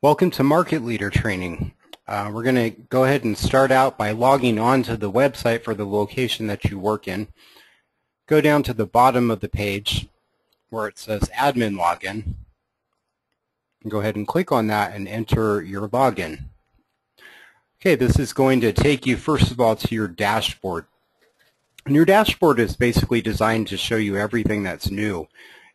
Welcome to Market Leader Training. We're going to go ahead and start out by logging on to the website for the location that you work in. Go down to the bottom of the page where it says Admin Login. Go ahead and click on that and enter your login. Okay, this is going to take you first of all to your dashboard. And your dashboard is basically designed to show you everything that's new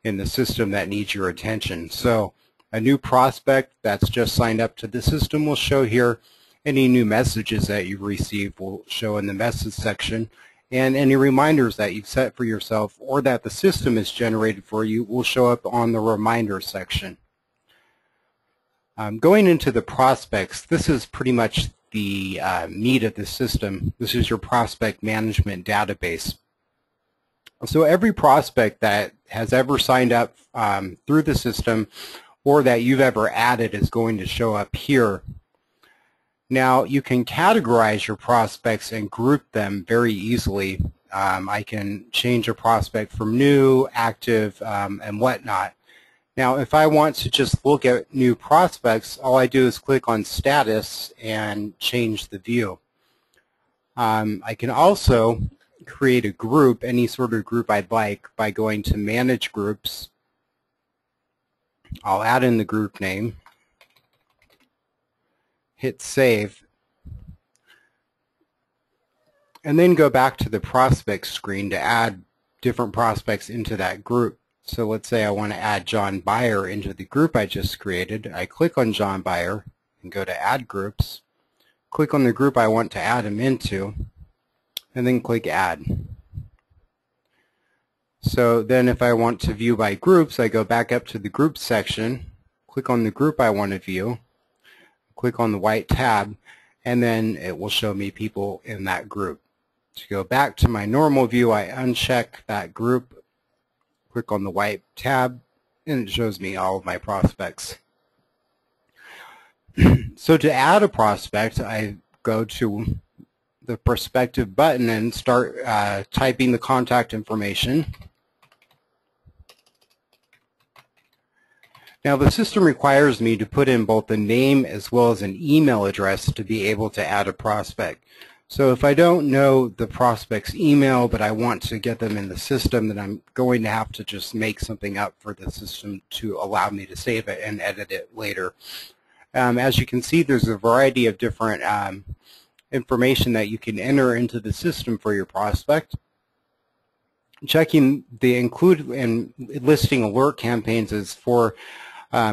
in the system that needs your attention. So a new prospect that's just signed up to the system will show here. Any new messages that you receive will show in the message section, and any reminders that you've set for yourself or that the system has generated for you will show up on the reminder section. Going into the prospects, this is pretty much the meat of the system. This is your prospect management database. So every prospect that has ever signed up through the system or that you've ever added is going to show up here. Now you can categorize your prospects and group them very easily. I can change a prospect from new, active, and whatnot. Now if I want to just look at new prospects, all I do is click on status and change the view. I can also create a group, any sort of group I'd like, by going to manage groups. I'll add in the group name, hit save, and then go back to the prospect screen to add different prospects into that group. So let's say I want to add John Buyer into the group I just created. I click on John Buyer and go to add groups, click on the group I want to add him into, and then click add. So then if I want to view by groups, I go back up to the groups section, click on the group I want to view, click on the white tab, and then it will show me people in that group. To go back to my normal view, I uncheck that group, click on the white tab, and it shows me all of my prospects. So to add a prospect, I go to the prospective button and start typing the contact information. Now the system requires me to put in both the name as well as an email address to be able to add a prospect. So if I don't know the prospect's email but I want to get them in the system, then I'm going to have to just make something up for the system to allow me to save it and edit it later. As you can see, there's a variety of different information that you can enter into the system for your prospect. Checking the include and listing alert campaigns is for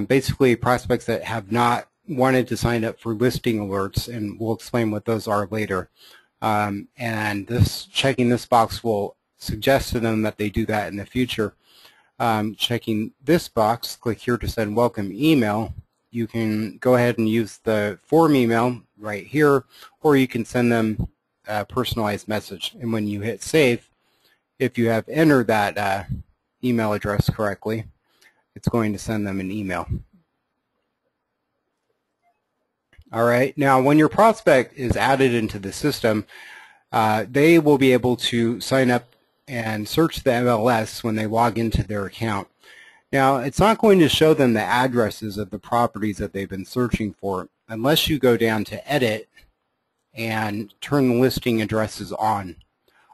basically prospects that have not wanted to sign up for listing alerts, and we'll explain what those are later. And checking this box will suggest to them that they do that in the future. Checking this box, click here to send welcome email. You can go ahead and use the form email right here, or you can send them a personalized message. And when you hit save, if you have entered that email address correctly, it's going to send them an email. All right, now when your prospect is added into the system, they will be able to sign up and search the MLS when they log into their account. Now, it's not going to show them the addresses of the properties that they've been searching for unless you go down to Edit and turn the listing addresses on.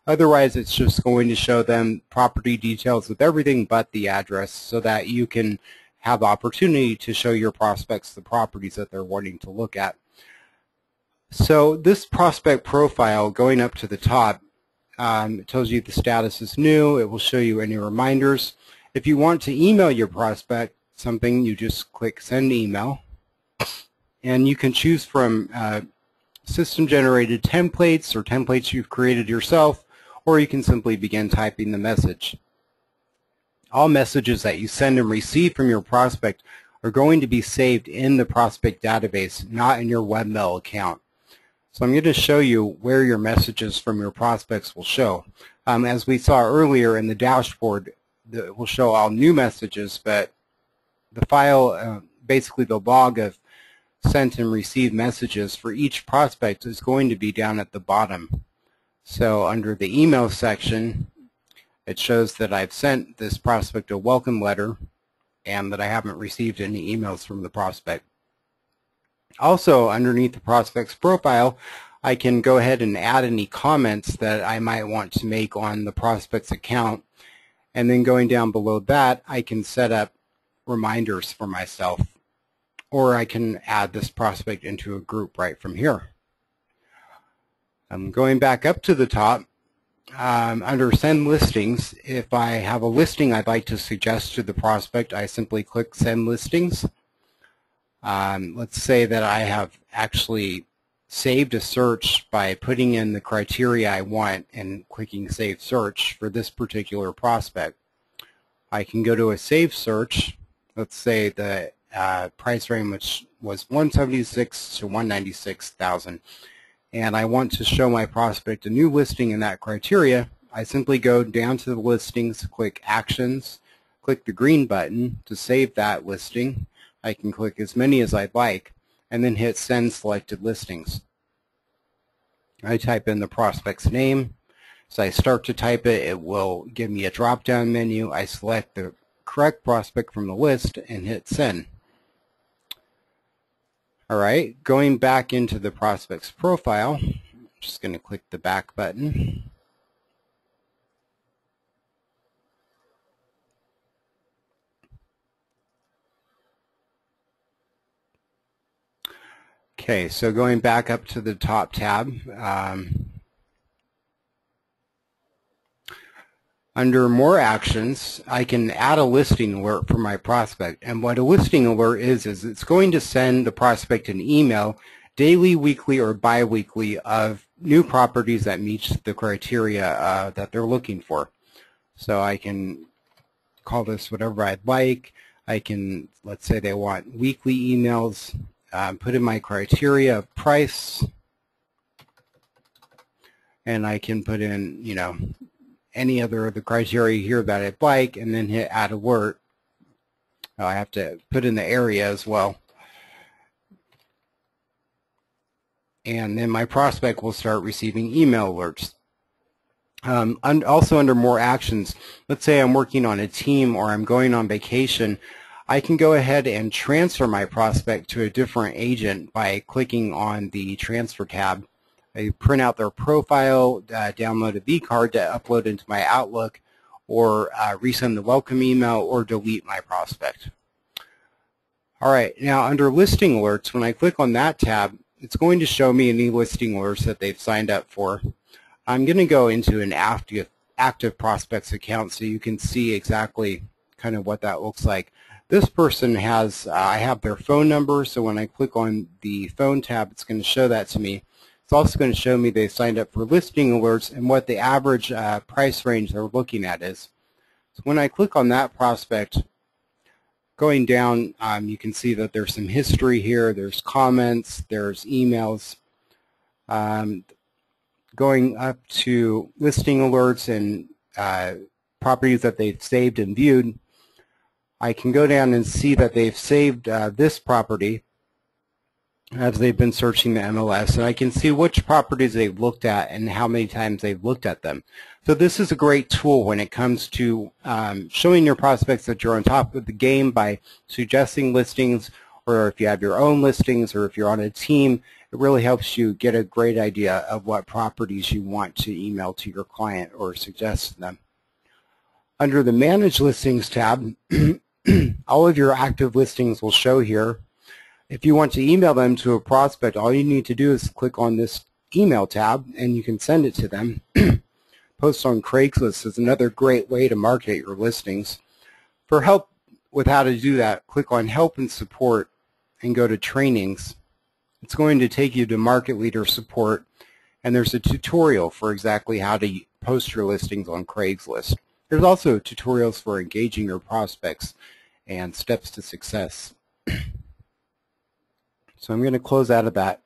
Otherwise, it's just going to show them property details with everything but the address so that you can have opportunity to show your prospects the properties that they're wanting to look at. So this prospect profile, going up to the top, it tells you the status is new. It will show you any reminders. If you want to email your prospect something, you just click send email, and you can choose from system-generated templates or templates you've created yourself, or you can simply begin typing the message. All messages that you send and receive from your prospect are going to be saved in the prospect database, not in your webmail account. So I'm going to show you where your messages from your prospects will show. As we saw earlier in the dashboard, it will show all new messages, but the file, basically the log of sent and received messages for each prospect is going to be down at the bottom. So under the email section, it shows that I've sent this prospect a welcome letter and that I haven't received any emails from the prospect. Also, underneath the prospect's profile, I can go ahead and add any comments that I might want to make on the prospect's account. And then going down below that, I can set up reminders for myself, or I can add this prospect into a group right from here. I'm going back up to the top. Under Send Listings, if I have a listing I'd like to suggest to the prospect, I simply click Send Listings. Let's say that I have actually saved a search by putting in the criteria I want and clicking Save Search for this particular prospect. I can go to a Save Search. Let's say the price range was $176,000 to $196,000. And I want to show my prospect a new listing in that criteria. I simply go down to the listings, click Actions, click the green button to save that listing. I can click as many as I'd like, and then hit Send Selected Listings. I type in the prospect's name. As I start to type it, it will give me a drop-down menu. I select the correct prospect from the list and hit Send. All right, going back into the prospect's profile, I'm just going to click the back button. Okay, so going back up to the top tab, under More Actions, I can add a listing alert for my prospect. And what a listing alert is it's going to send the prospect an email daily, weekly, or bi-weekly of new properties that meet the criteria that they're looking for. So I can call this whatever I'd like. I can, let's say they want weekly emails, put in my criteria of price, and I can put in, you know, any other of the criteria here that I'd like, and then hit Add Alert. I have to put in the area as well. And then my prospect will start receiving email alerts. Also under More Actions, let's say I'm working on a team or I'm going on vacation, I can go ahead and transfer my prospect to a different agent by clicking on the Transfer tab. I print out their profile, download a vCard to upload into my Outlook, or resend the welcome email, or delete my prospect. All right, now under Listing Alerts, when I click on that tab, it's going to show me any listing alerts that they've signed up for. I'm going to go into an active prospects account so you can see exactly kind of what that looks like. This person has, I have their phone number, so when I click on the phone tab, it's going to show that to me. It's also going to show me they signed up for listing alerts and what the average price range they're looking at is. So when I click on that prospect, going down, you can see that there's some history here. There's comments, there's emails. Going up to listing alerts and properties that they've saved and viewed, I can go down and see that they've saved this property as they've been searching the MLS, and I can see which properties they've looked at and how many times they've looked at them. So this is a great tool when it comes to showing your prospects that you're on top of the game by suggesting listings, or if you have your own listings, or if you're on a team. It really helps you get a great idea of what properties you want to email to your client or suggest to them. Under the Manage Listings tab, all of your active listings will show here. If you want to email them to a prospect, all you need to do is click on this email tab and you can send it to them. Post on Craigslist is another great way to market your listings. For help with how to do that, click on Help and Support and go to Trainings. It's going to take you to Market Leader Support, and there's a tutorial for exactly how to post your listings on Craigslist. There's also tutorials for engaging your prospects and steps to success. So I'm going to close out of that.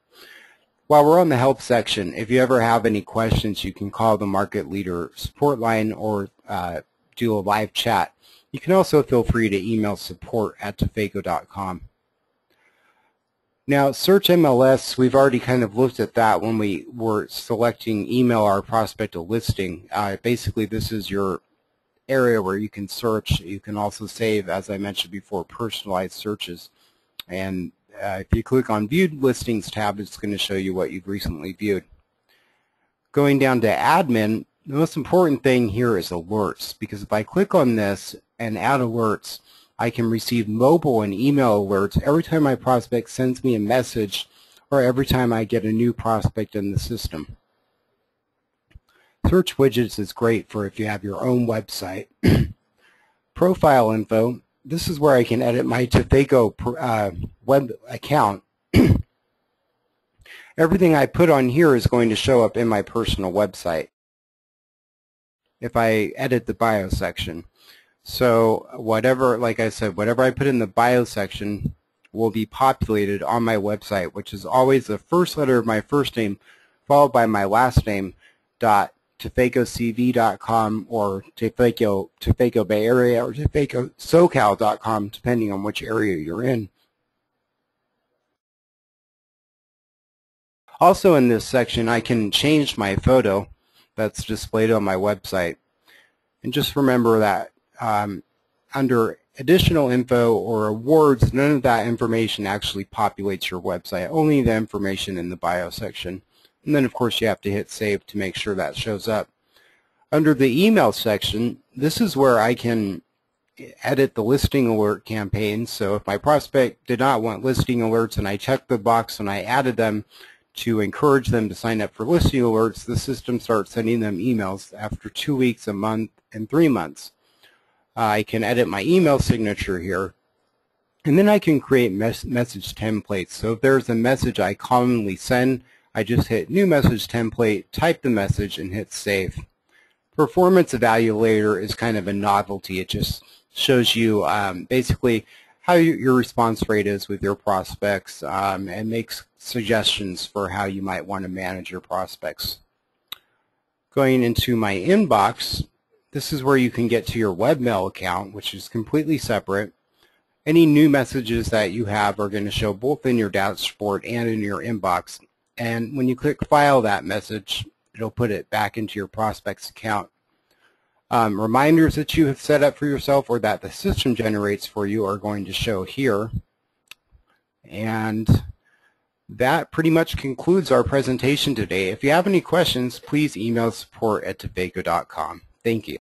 While we're on the help section, if you ever have any questions, you can call the Market Leader support line or do a live chat. You can also feel free to email support@tufayco.com. Now, Search MLS, we've already kind of looked at that when we were selecting email our prospect a listing. Basically, this is your area where you can search. You can also save, as I mentioned before, personalized searches. And If you click on Viewed Listings tab, it's going to show you what you've recently viewed. Going down to Admin, the most important thing here is alerts, because if I click on this and add alerts, I can receive mobile and email alerts every time my prospect sends me a message or every time I get a new prospect in the system. Search widgets is great for if you have your own website. Profile info, this is where I can edit my Tufayco web account. Everything I put on here is going to show up in my personal website if I edit the bio section. So whatever, like I said, whatever I put in the bio section will be populated on my website, which is always the first letter of my first name followed by my last name, .tufaycocv.com or Tufayco Bay Area or TufaycoSoCal.com, depending on which area you're in. Also in this section, I can change my photo that's displayed on my website. And just remember that under additional info or awards, none of that information actually populates your website, only the information in the bio section. And then of course you have to hit save to make sure that shows up. Under the email section, this is where I can edit the listing alert campaign. So if my prospect did not want listing alerts and I checked the box and I added them to encourage them to sign up for listing alerts, the system starts sending them emails after 2 weeks, a month, and 3 months. I can edit my email signature here, and then I can create message templates. So if there's a message I commonly send, I just hit New Message Template, type the message, and hit Save. Performance Evaluator is kind of a novelty. It just shows you basically how your response rate is with your prospects and makes suggestions for how you might want to manage your prospects. Going into my inbox, this is where you can get to your webmail account, which is completely separate. Any new messages that you have are going to show both in your dashboard and in your inbox. And when you click File that message, it'll put it back into your prospect's account. Reminders that you have set up for yourself or that the system generates for you are going to show here. And that pretty much concludes our presentation today. If you have any questions, please email support@tufayco.com. Thank you.